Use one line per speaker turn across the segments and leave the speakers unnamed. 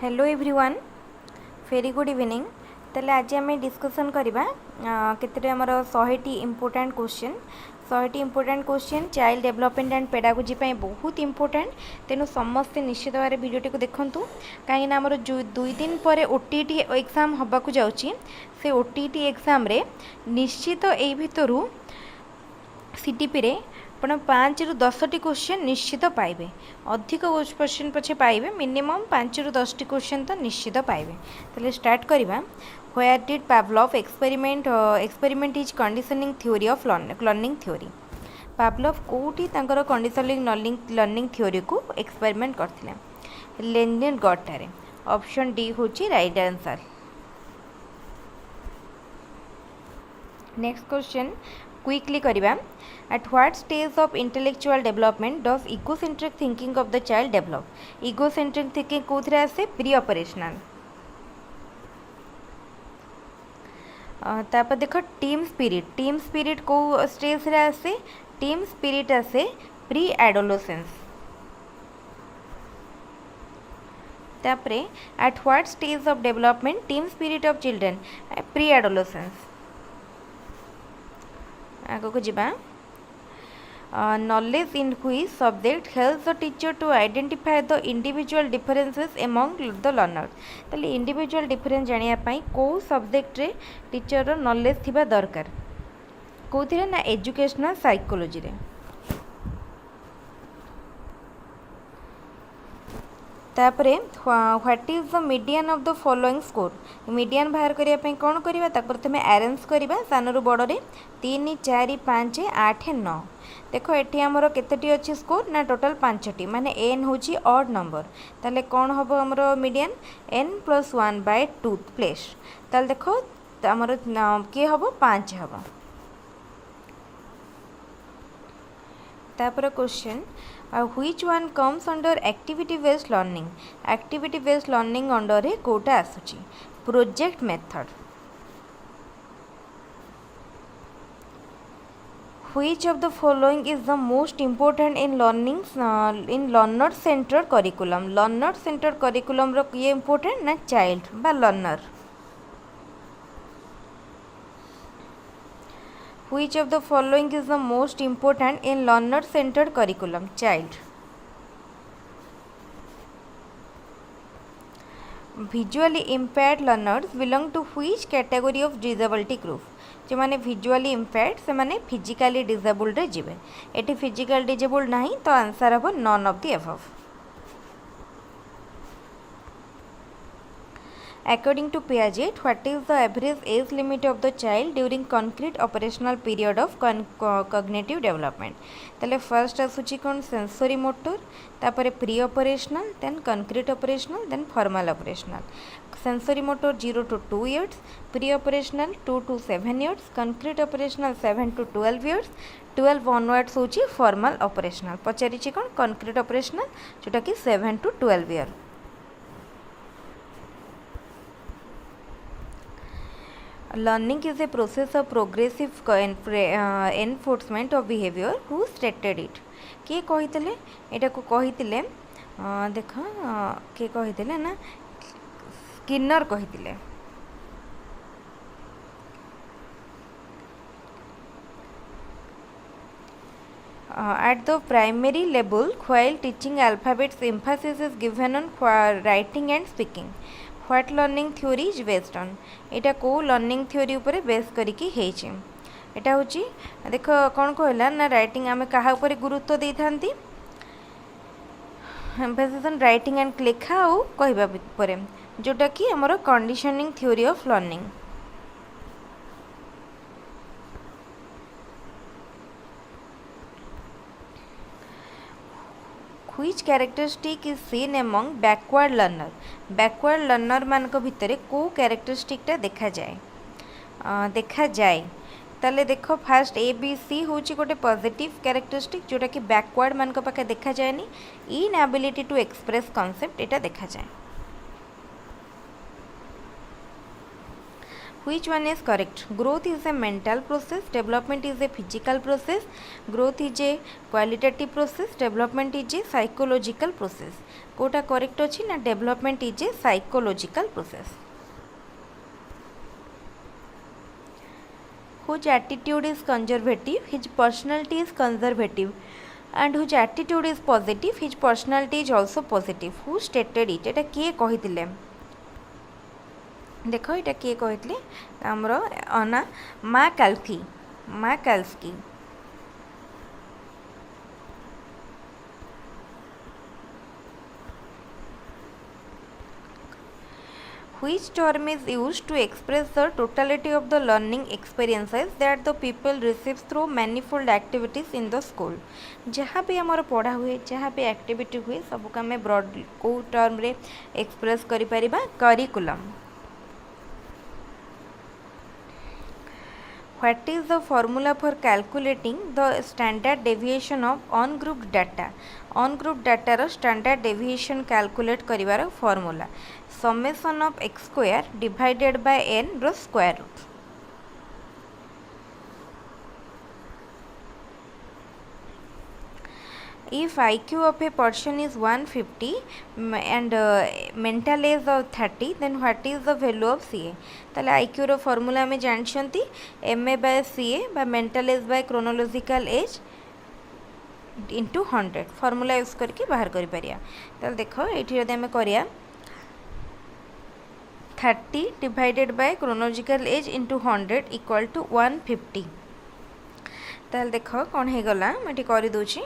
Hello everyone very good evening. तेल आज आम डिस्कसन करवा केते आमर 100टी इम्पोर्टाट क्वेश्चन 100टी important question child development and pedagogy बहुत इम्पोर्टाट। तेणु समस्ते निश्चित भाव भिडियोटी को देखूँ कहीं आमर जो 2 दिन पर ओटीटी एग्जाम होबाकू जाउची से ओटीटी एग्जाम रे निश्चित यही भितरु सीटीपी रे ଆପଣ 5 ରୁ 10ଟି क्वेश्चन निश्चित पाइबे। अधिक क्वेश्चन पछे पाइबे मिनिमम 5 ରୁ 10ଟି क्वेश्चन तो निश्चित पाइबे। तले स्टार्ट करवा। Where did Pavlov experiment is conditioning theory of learning theory. Pavlov कोठी तांकर कंडीशनिंग लर्निंग थ्योरी को एक्सपेरिमेंट करथिले लेनिन गॉटारे। ऑप्शन डी होची right answer. Next question quickly करवा। At what stage of intellectual development does egocentric thinking of the child develop? Egocentric thinking कोथरे आसे pre-operational। तापर देखो team spirit को स्टेज रे आसे टीम स्पिरिट आसे प्री एडोलेसेंस। तापरे at what stage of development team spirit of children pre adolescence. आगो को जिबा। Knowledge in which subject helps the teacher to identify the individual differences among the learners। ताले individual difference जानिया पाई को subject रे teacher रो knowledge थिबा दरकार कोथिरे ना एजुकेशनल साइकोलॉजी रे। तापरे what is the median of the following score. Median बाहर करिया पई कोन करबा ता प्रथमे अरेंज करबा सानरु बड़ रे 3 4 5 8 9। देखो एठी हमरो केतेटी अछि स्कोर ना टोटल 5टी माने n होची ऑड नंबर। ताले कोन हबो हमरो मीडियन n + 1/2 प्लेस। ताले देखो हमरो के हबो 5 हबो। तापर question which one comes under activity based learning. Activity based learning under रे कोटा आसुची project method. Which of the following is the most important in learning in learner centered curriculum। learner centered curriculum रो ये important ना child बा learner। Which of the following is the most important in learner centered curriculum child। visually impaired learners belong to which category of disability group। जो माने visually impaired से माने physically disabled रे जिवे। Eighty physical disabled नहीं तो answer हबो none of the above। According to Piaget, what is the average age limit of the child during concrete operational period of cognitive development। तले first आसुची कोन sensory motor तापरे pre operational then concrete operational then formal operational. Sensory motor 0 to 2 years, pre operational 2 to 7 years, concrete operational 7 to 12 years, 12 onwards होची formal operational. पचारिची कोन concrete operational जोटा कि 7 to 12 year। Learning is a process of progressive enforcement of behavior। who stated it। किए कहितले एटा को कहितले देख के कहितले ना Skinner कहितले। At the primary level while teaching alphabets emphasis is given on writing and speaking। What learning theory is based on। एटा को learning theory ऊपर base करिकी हेछि। एटा होची देखो कोन कहला ना राइटिंग आमे कहा ऊपर गुरुत्व देई थांती एम्फेसिस ऑन राइटिंग एंड लेखा ओ कहबा ऊपर जोटा कि हमरो conditioning theory of learning. Which characteristic is seen among backward learner। backward learner मान को भितरे को characteristic टा देखा जाए ताले देखो फास्ट ए बी सी होची गोटे पॉजिटिव कैरेक्टरिस्टिक जोटा कि बैकवर्ड मान को पाके देखा जाए नी। इनएबिलिटी टू एक्सप्रेस कॉन्सेप्ट एटा देखा जाए। Which one is correct? Growth is a mental process, development is a physical process, growth is a qualitative process, development is a psychological process. Kota correct अच्छी ना development is a psychological process. Whose attitude is conservative, his personality is conservative, and whose attitude is positive, his personality is also positive. Who stated it? एटा किए कहिथिले? देख ये किए कहते आमर अना मा काल्की Which term is used to express the totality of the learning experiences that the people receive through manifold activities in the school? जहाँ भी आमर पढ़ा हुए जहाँ भी एक्टिविटी हुए सबको आम ब्रॉड को टर्म रे एक्सप्रेस करि परिबा curriculum. What is the formula for calculating the standard deviation of ungrouped data? Ungrouped data रो standard deviation calculate करिवार formula summation of x square divided by n रो square root. If IQ of a person is 150 and mental age of 30, then what is the value of CA? ताले IQ रो formula में जानछंती MA by CA by mental age by chronological age into 100 formula use करके बाहर करि परिया. ताले देखो एठी जदि हमें करिया 30 divided by chronological age into 100 equal to 150. ताले देखो कौन हे गला मैं एठी करि दोची.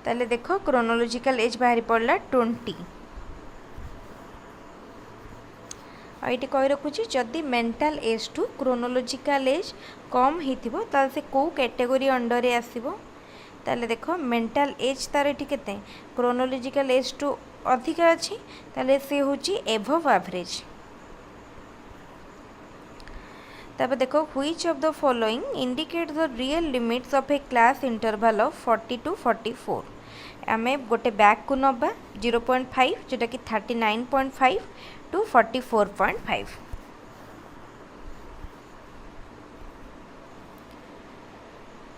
ताले देखो क्रोनोलॉजिकल एज बाहरी पड़ला 20. ये कही रखुची जदि mental age to chronological age कम होइथिबो ताले से को कैटेगरी अंडर रे आसीबो. ताले देखो मेंटल एज तार एठी केते क्रोनोलॉजिकल एज टू अधिक अछि ताले से होची एबव एवरेज. तब देखो which of the following indicates the real limits of a class interval of 40 to 44. आमे गोटे बैक को नबा 0.5 जोटा कि 39.5 to 44.5.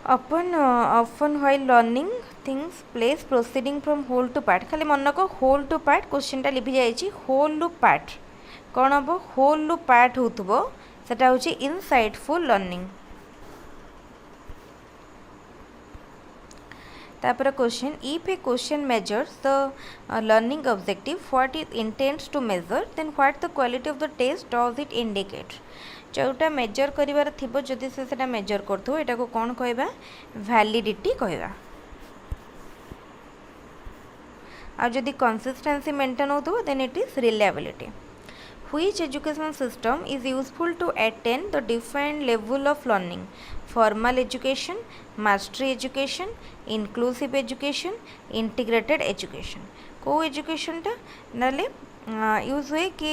Often while learning things place proceeding from whole to part. खाली मन को whole to part क्वेश्चन टा लिखि जाइछि whole to part कोन हबो whole to part होतबो सेटा होछि insightful learning. तापर question if a question measures the learning objective what it intends to measure then what the quality of the test does it indicate. जोटा major करिवार थिबो जदि से सेटा major करथो एटा को कोन कहबा वैलिडिटी कहबा. आ जदि कंसिस्टेंसी मेंटेन होतबो then it is reliability. Which education system is useful to attain the defined level of learning? Formal education, mastery education, inclusive education, integrated education. को education टा नाले यूज हुए कि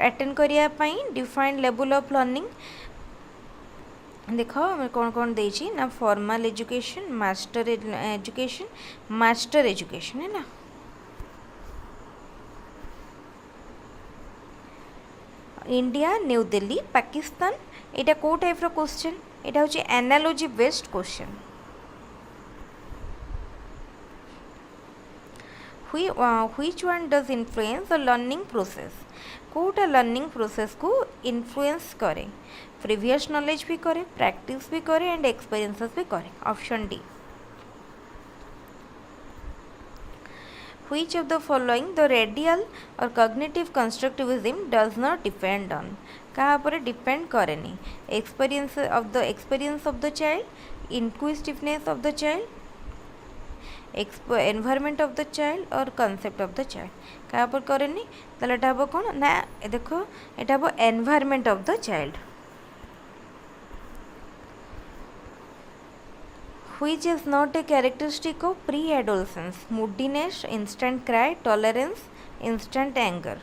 अटेंड करिया पई डिफाइंड लेवल ऑफ लर्निंग. देखो मैं कौन कौन देछि ना फॉर्मल एजुकेशन मास्टर एजुकेशन है ना. इंडिया न्यू दिल्ली पाकिस्तान एटा को टाइप रो क्वेश्चन एटा होची analogy based question. Which one does influence the learning process? कोटा लर्निंग प्रोसेस को इन्फ्लुएंस करे प्रीवियस नॉलेज भी करे प्रैक्टिस भी करे एंड एक्सपीरियंसेस भी करे. Option D. Which of the following the radial or cognitive constructivism does not depend on? कहाँ पर डिपेंड करेनी. experience of the child, inquisitiveness of the child, environment of the child or concept of the child. कहाँ पर करेनी ताले एटा हबो कोन ना देखो एटा हबो environment of the child. Which is not a characteristic of pre-adolescence? Moodiness, instant cry, tolerance, instant anger.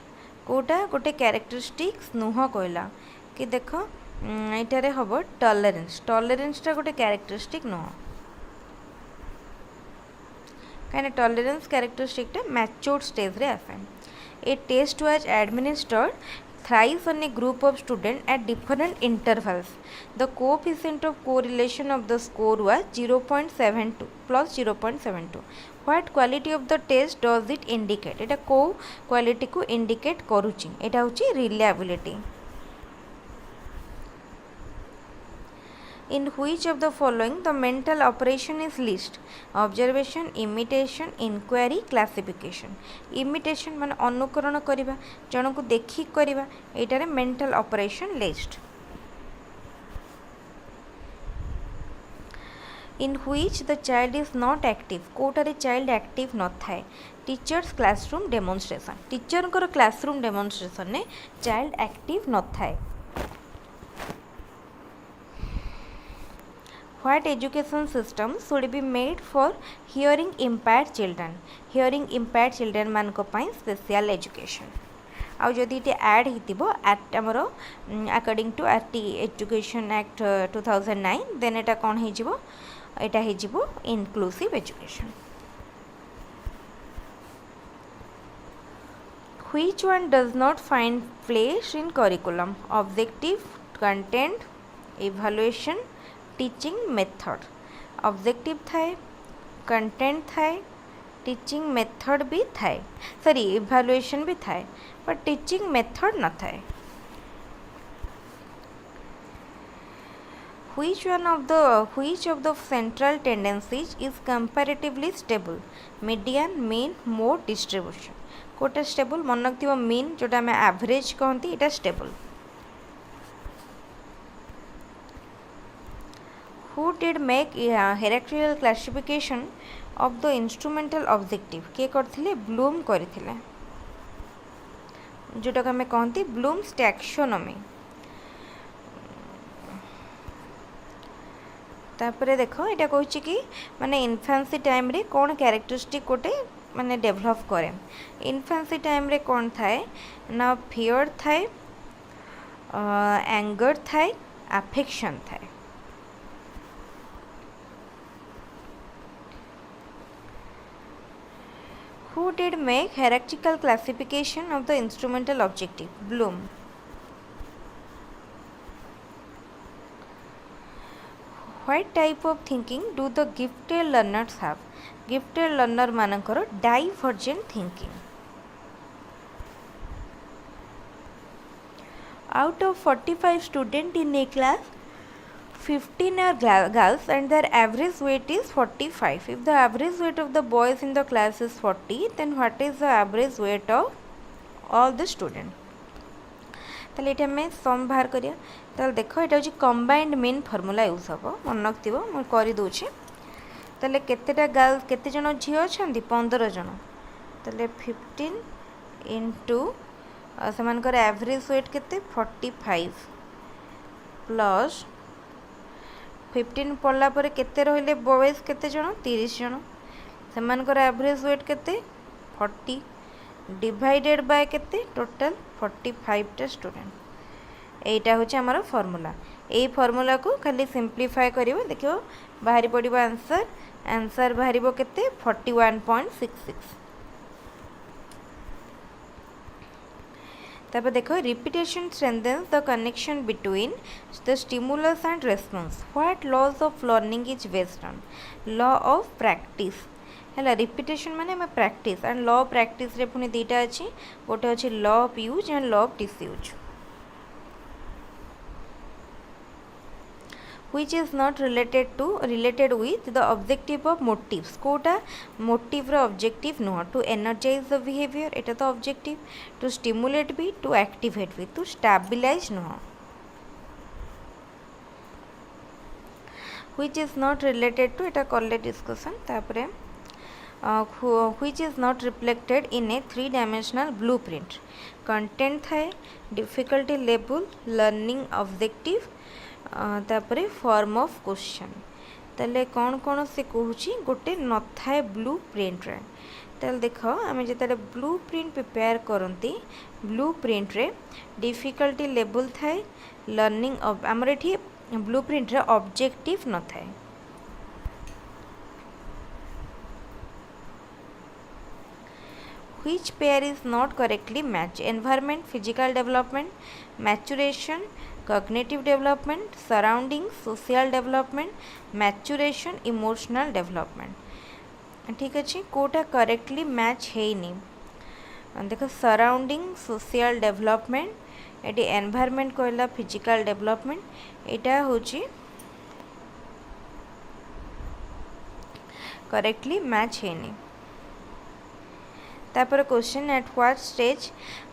Kota गोटे characteristics नुह कहला कि देख एटारे हम tolerance टा गोटे characteristic नुह कहीं tolerance characteristic टा matured stage रे आसे. A test was administered thrice on a group of students at different intervals. The coefficient of correlation of the score was 0.72 plus 0.72. What quality of the test does it indicate? एटा को quality को indicate करूची. एटा होची reliability. In which of the following the mental operation is least? Observation, imitation, inquiry, classification. Imitation मान अनुकरण करिबा, जन को देखि करिबा, एटारे mental operation least. In which the child is not active? Kotare child active न थाए. Teachers classroom demonstration. Teacher को classroom demonstration ने child active न थाए. What education system should be made for hearing impaired children? Hearing impaired children मान को पाई special education. आउ जदि ये ऐड हितिबो एट हमरो according to RT education act 2009 देन एटा कोन हे जिवो एटा हे जिवो inclusive education. Which one does not find place in curriculum? Objective, content, evaluation, teaching method. Objective थाए, कंटेंट थाए, टीचिंग मेथड भी थाए, सॉरी इवैल्यूएशन भी थाए, पर टीचिंग मेथड न थाए. Which of the central tendencies is comparatively stable? Median, mean, mode, distribution. कोटा स्टेबल मन रखिथिबो मीन जोटा हमें एवरेज कहंती एटा stable. Who did make hierarchical classification of the instrumental objective? के करथिले ब्लूम करथिले जोटा को हमें कहंती ब्लूम्स टैक्सोनॉमी. तापरे देखो एटा कहूची कि माने इन्फेंसी टाइम रे कोन कैरेक्टरिस्टिक कोटे माने डेवलप करे. इन्फेंसी टाइम रे कोन थाए ना फियर थाए, एंगर थाए, अफेक्शन थाए. Who did make hierarchical classification of the instrumental objective? Bloom. What type of thinking do the gifted learners have? Gifted learner मानकर divergent thinking. Out of 45 students in a class, 15 are girls and their average weight is 45. If the average weight of the boys in the class is 40, then what is the average weight of all the students? ताले एटा में सम बाहर करिया. ताले देखो एटा होची combined mean formula use हबो मन रखथिबो म करि दोछि. ताले केतेटा गर्ल्स केते जण झियो अछंती 15 जण. ताले 15 इनटू समानकर एवरेज वेट केते 45 प्लस 15 पढ़ला पर केते रहिले बॉयज केते जण 30 जण. समानकर एवरेज वेट केते 40 डिवाइडेड बाय केते टोटल 45 टा स्टूडेंट. एटा होचे हमर फार्मूला. एई फार्मूला को खाली सिंप्लीफाई करिवो देखियो बाहरी पड़िबो आंसर बाहरिबो केते 41.66. तापर देखो repetition strengthens the connection between the stimulus and response. What laws of learning is based on? Law of practice. है रिपीटेशन माने हमें practice and law of practice रे पुनी दुईटा अच्छी. गोटे अच्छी law of use and law of disuse. which is not related with the objective of motives. कोटा motive रो objective नुह. to energize the behavior एटा तो objective, to stimulate भी, to activate भी, to stabilize नुह. which is not related to Etah college discussion. तापरे which is not reflected in a 3-dimensional blueprint. content थाए, difficulty level, learning objective, तापरे form of question. ताले कौन कौन से कहूँ गोटे न थाए ब्लू प्रिंट रे ताले देख आम जो ब्लू प्रिंट प्रिपेयर करती ब्लू प्रिंट रे डिफिकल्टी लेवल थाए लर्निंग आमर ये ब्लू प्रिंट रे ऑब्जेक्टिव न थाए which pair is not correctly matched environment physical development maturation cognitive development surroundings social development maturation emotional development ठीक अच्छे कोटा करेक्टली मैच है नहीं देख सराउंडिंग सोशल डेवलपमेंट ये एनवायरनमेंट कहला फिजिकल डेवलपमेंट यहाँ हूँ करेक्टली मैच है नहीं तापर question at what stage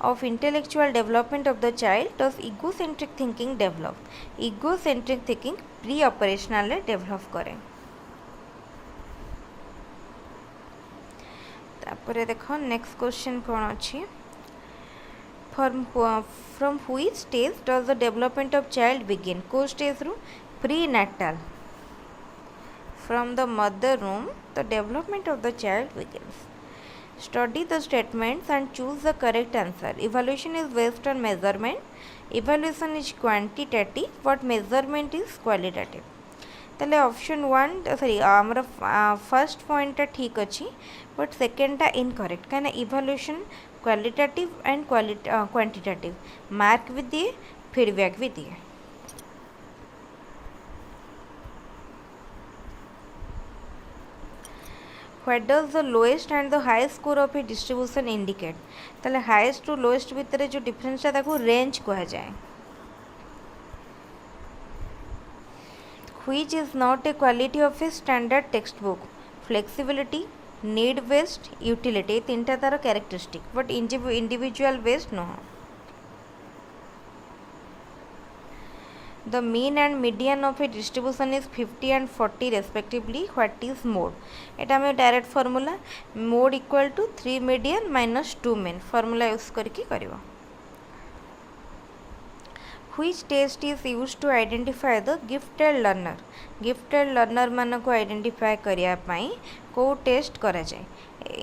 of intellectual development of the child does egocentric thinking develop egocentric thinking pre operational develop करें तापर देखो नेक्स्ट क्वेश्चन कौन अच्छी from which stage does the development of child begin को stage रु pre natal from the mother room the development of the child begins Study the statements and choose the correct answer. Evaluation is based on measurement. Evaluation is quantitative, but measurement is qualitative. ताले option 1 sorry आमर first point ठीक अच्छी but सेकेंडटा incorrect कहीं evaluation qualitative and quantitative mark भी दिए feedback भी दिए What does the lowest and the highest score of a distribution indicate? ताले highest to lowest भितर जो डिफरेंस ताको रेंज कहा जाए Which is not a quality of a standard textbook? Flexibility, need based, utility तीनटा तार characteristic but individual based no The mean and median of a distribution is 50 and 40 respectively. What is mode? एटा में direct formula mode equal to 3 median minus 2 mean formula use करके करिवा Which test is used to identify the gifted learner? Gifted learner मान को identify करिया पाई को test करा जाए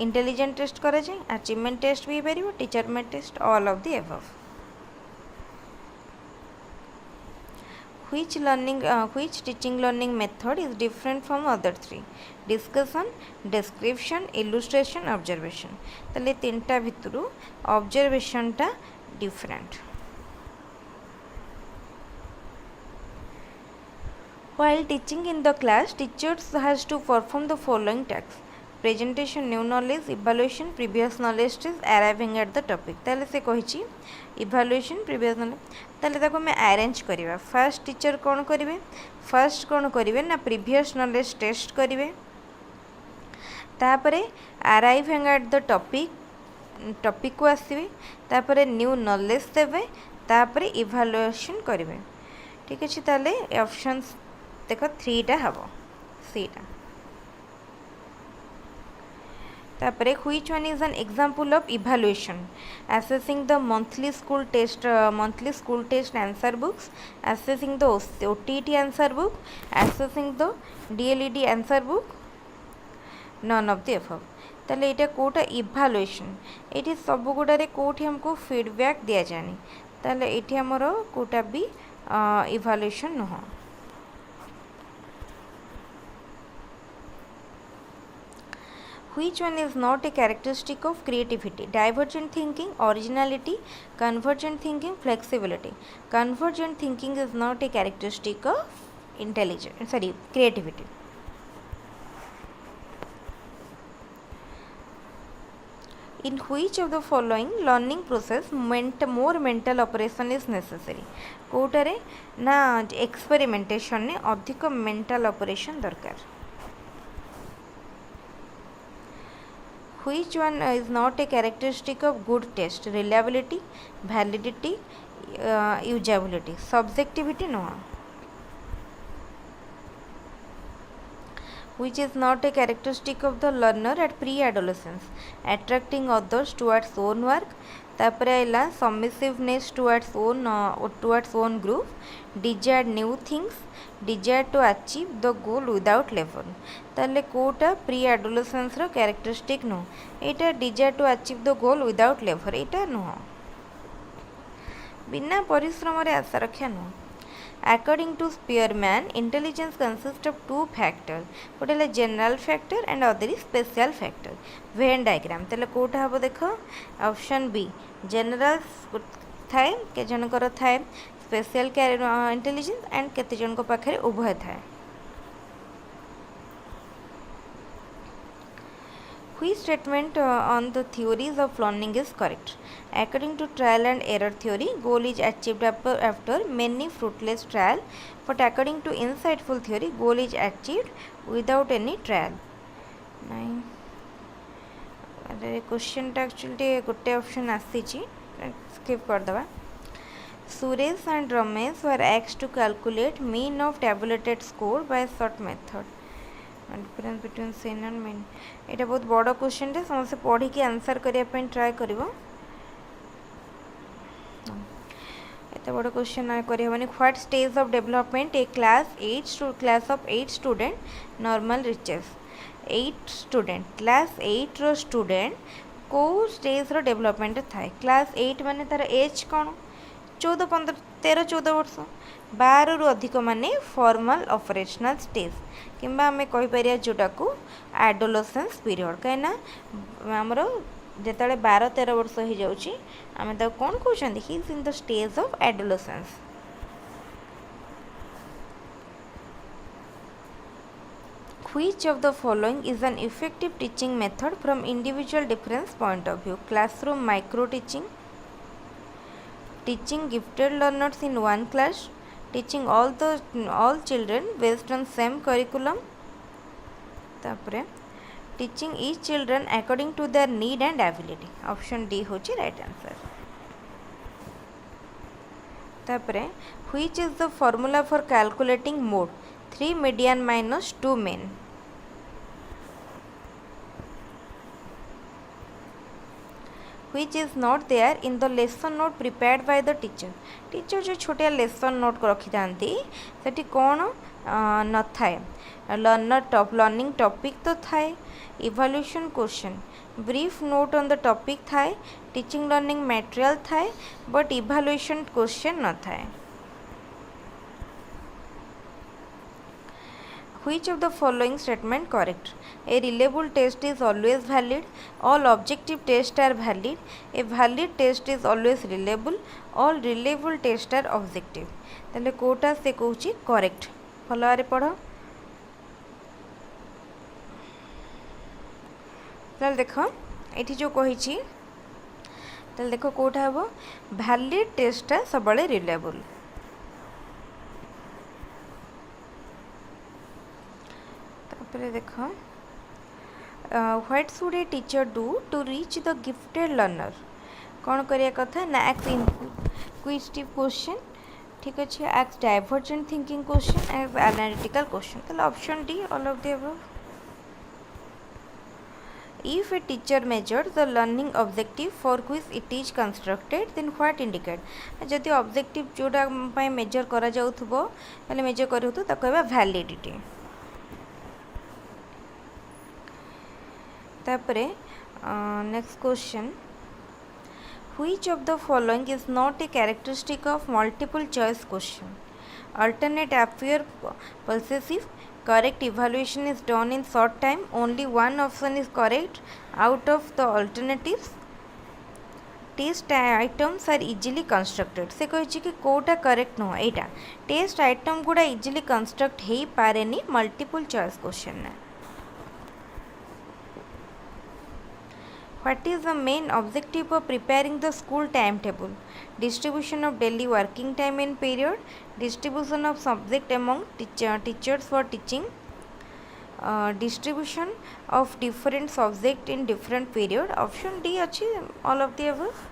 intelligent test करा जाए अचीवमेंट टेस्ट भी पारिबो teacher made test all of the above Which teaching learning method is different from other three? Discussion, description, illustration, observation. ताले तीनटा भितरु observation टा different. While teaching in the class, teachers has to perform the following tasks: presentation, new knowledge, evaluation, previous knowledge is arriving at the topic. ताले से कहिची evaluation, previous knowledge. ताले ताको मैं arrange करिवा first teacher कौन करिवे first कौन करिवे ना प्रीवियस नॉलेज टेस्ट करिवे तापरे अराइविंग एट द टॉपिक को आसीबे तापरे न्यू नॉलेज देबे तापरे इवैल्यूएशन करिवे ठीक अछि ताले ऑप्शंस देखो 3 टा हबो सी टा तापरे which one is an example of evaluation assessing the monthly school test answer books assessing the OTT answer book assessing the DLED answer book none of the above ताले एटा कोटा इवैल्यूएशन एटी सब गुडारे कोठी हमको feedback दिया जानी ताले eighty हमरो कोटा भी evaluation न हो Which one is not a characteristic of creativity? Divergent thinking, originality, convergent thinking, flexibility. Convergent thinking is not a characteristic of creativity. In which of the following learning process more mental operation is necessary? Kotare ना experimentation ने अधिक mental operation दरकार Which one is not a characteristic of good test? Reliability, validity, usability. Subjectivity no. Which is not a characteristic of the learner at pre-adolescence? Attracting others towards own work, तापर आइला सबमिसिवनेस towards own group desire new things desire to achieve the goal without labour ताले कोटा pre adolescence रो characteristic नु एटा desire to achieve the goal without labour एटा नुह बिना परिश्रम रे आशा रखा नुह According to Spearman, intelligence consists of two factors. गोटे है general factor and other is special factor. Venn diagram. तेले कोटा हबो देखो ऑप्शन बी general थाए के जनकर थाए special intelligence and केते जन को पाखरे उभय थाए. Which statement on the theories of learning is correct? According to trial and error theory, goal is achieved after many fruitless trial. But according to insightful theory, goal is achieved without any trial. Nine. Question actually gote option आसीची skip कर दबा. Suresh and Ramesh were asked to calculate mean of tabulated score by short method. Difference between sin and mean. এটা बहुत बड़ question टे समस्त पढ़ी के answer करिया पे ट्राई करिवो. एते बड़ क्वेश्चन आ करिया माने what stage of development a class of 8 student normal reaches 8 student class 8 रो स्टूडेंट को स्टेज रो डेवलपमेंट थाए. क्लास 8 माने तार एज कोन 14 15 13 14 वर्ष 12 रु अधिक माने फॉर्मल ऑपरेशनल स्टेज किंबा आम कहीपर जोटा को एडोलेसेंस पीरियड कहीं आमर जिते 12-13 वर्ष हो जाऊँगी आम कौन कहते he is in the stage of adolescence. Which of the following is an effective teaching method from individual difference point of view? Classroom micro teaching, teaching gifted learners in one class, teaching all children based on same curriculum, तापरे teaching each children according to their need and ability. Option D होची right answer. तापरे which is the formula for calculating mode 3 median minus 2 mean? Which is not there in the lesson note prepared by the teacher. Teacher जो छोटिया lesson note रखी था सेठी कौन न थाए learning topic तो थाए evaluation question brief note on the topic थाए टीचिंग लर्निंग मटेरियल थाए बट इवैल्यूएशन क्वेश्चन न थाए. Which of the following statement correct? A reliable test is always valid. All objective tests are valid. A valid test is always reliable. All reliable tests are objective. ताले कोटा से कहूची correct. भल आरे पढ़. ताले देखो एठी जो कहिची ताले देखो कोटा हबो valid test सबले reliable. देखो what should a teacher do to reach the gifted learner कौन करिया कथा ना एक्स इंक्विजिटिव क्वेश्चन ठीक अच्छे asks divergent thinking question asks analytical question ताले option D all of the above. If a teacher measures the learning objective for which it is constructed, then what indicate? जदि objective जोटा पाई major करा जाउथबो ताले major करथु त कहबा validity. तापरे next question which of the following is not a characteristic of multiple choice question? Alternate appear possessive, correct evaluation is done in short time, only one option is correct out of the alternatives, test items are easily constructed. से कहिछि कि Kota correct no एटा test item गुडा easily construct हेई पारेनी multiple choice question ना. What is the main objective of preparing the school timetable? Distribution of daily working time in period, distribution of subject among teachers for teaching, distribution of different subject in different period. Option D अच्छी all of the above.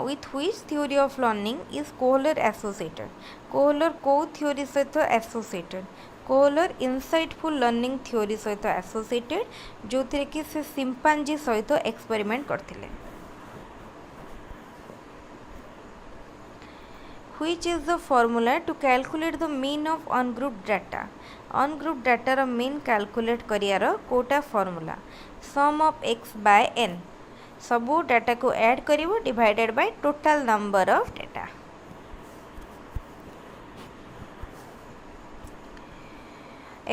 With which theory of learning is Kohler associated? Kohler को theory से तो associated Kohler insightful learning theory सहित associated जो थे कि से सिंपांजी सहित एक्सपेरिमेंट करथिले। Which is the formula to calculate the mean of ungrouped data? Ungrouped data रो mean calculate करियार कोटा formula sum of x by n सबू डाटा को ऐड करिवो divided by total number of data।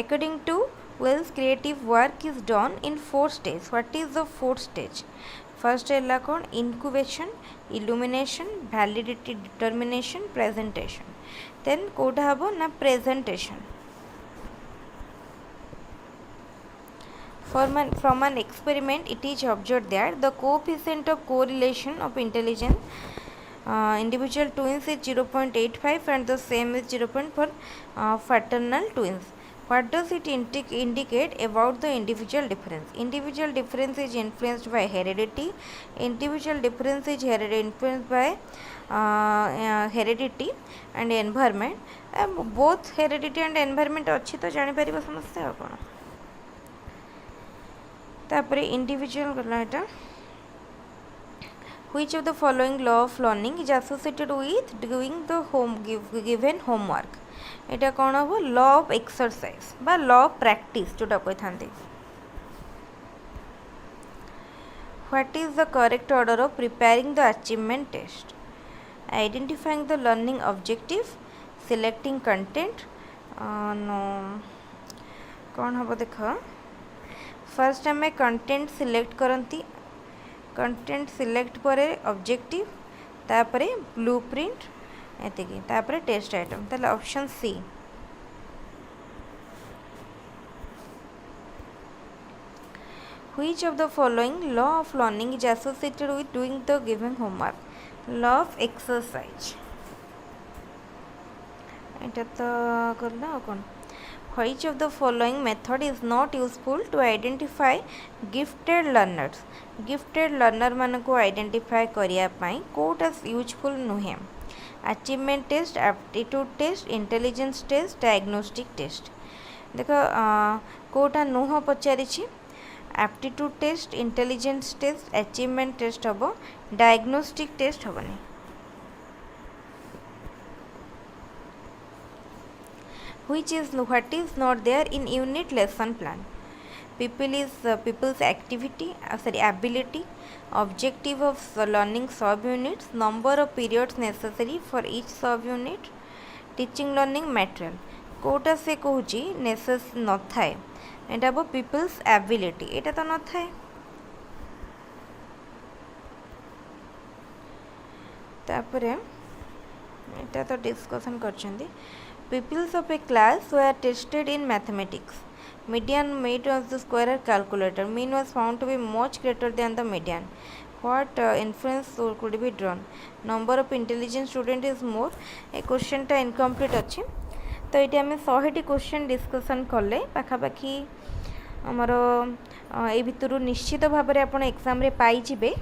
According to Wells, creative work is done in 4 stages. What is the 4th stage? First है कौन incubation, illumination, validity determination, presentation. Then Kota हबो ना presentation. From an experiment, it is observed that the coefficient of correlation of intelligence individual twins is 0.85 and the same is 0.4 fraternal twins. What does it indicate about the individual difference? Individual difference is influenced by heredity. Individual difference is influenced by heredity and environment. Both heredity and environment अच्छी तो जानी परिबा समझते हो कौन? तापरे individual करना है Which of the following law of learning is associated with doing the given homework? एटा कौन हम लॉ ऑफ एक्सरसाइज बा लॉ ऑफ प्रैक्टिस जोटा कही था। What is the correct order of preparing the achievement test? Identifying the learning objective, selecting content, नो कौन हम देख फर्स्ट आम कंटेंट सिलेक्ट करती कंटेंट सिलेक्ट पर ऑब्जेक्टिव तापरे ब्लूप्रिंट एतिकी तापरे टेस्ट आइटम ताले option C. Which of the following law of learning is associated with doing the given homework? Law of exercise एटा तो करला कोन Which of the following method is not useful to identify gifted learners? Gifted learner मान को identify करिया पाई कोटा useful नुहे। Achievement test, aptitude test, intelligence test, diagnostic test. देख कोटा नुह पचारि aptitude test, intelligence test, achievement test हम, डायग्नोस्टिक टेस्ट हेनी। What is not there in unit lesson plan? People's activity, ability, objective of learning sub-units, number of periods necessary for each sub-unit, teaching learning material. कोटा से कहूँ नेसेस न थाए एटा बो people's ability एटा तो न थाए। तापरे एटा तो discussion करछंदी Pupils of a class were tested in mathematics. Median made of the square calculator. Mean was found to be much greater than the median. What inference could be drawn? Number of intelligent student is more. A question टा incomplete अच्छी तो ये आम 100 question discussion कले पाखापाखि आमर ए भितर निश्चित भाव में आपड़ एग्जाम पाइबे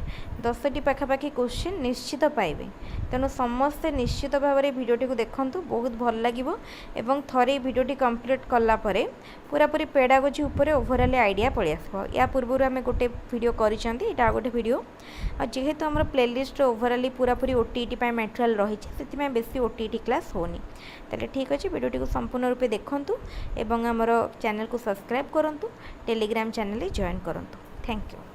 10टी पाखापाखि क्वेश्चन निश्चित पाइबे। तेणु समस्ते निश्चित भाव में भिडियोटी को देखूँ बहुत भल लगे एवं थरे भिडियोटी कंप्लीट कलापर पूरापूरी पेडागोजी उपर ओभरऑल आइडिया पलि आसो। या पूर्व आम गोटे भिडियो करा गोटे भिडियो जेहेतु आम प्लेलिस्ट ओभरऑल पूरापूरी ओटीईटी मटेरियल रही से बेसी ओटीईटी क्लास होनी ताले ठीक अच्छे भिडियोटी को संपूर्ण रूपे देखूँ एवं आमर चैनल को सब्सक्राइब करूँ टेलीग्राम चैनल जॉइन करूँ। Thank you.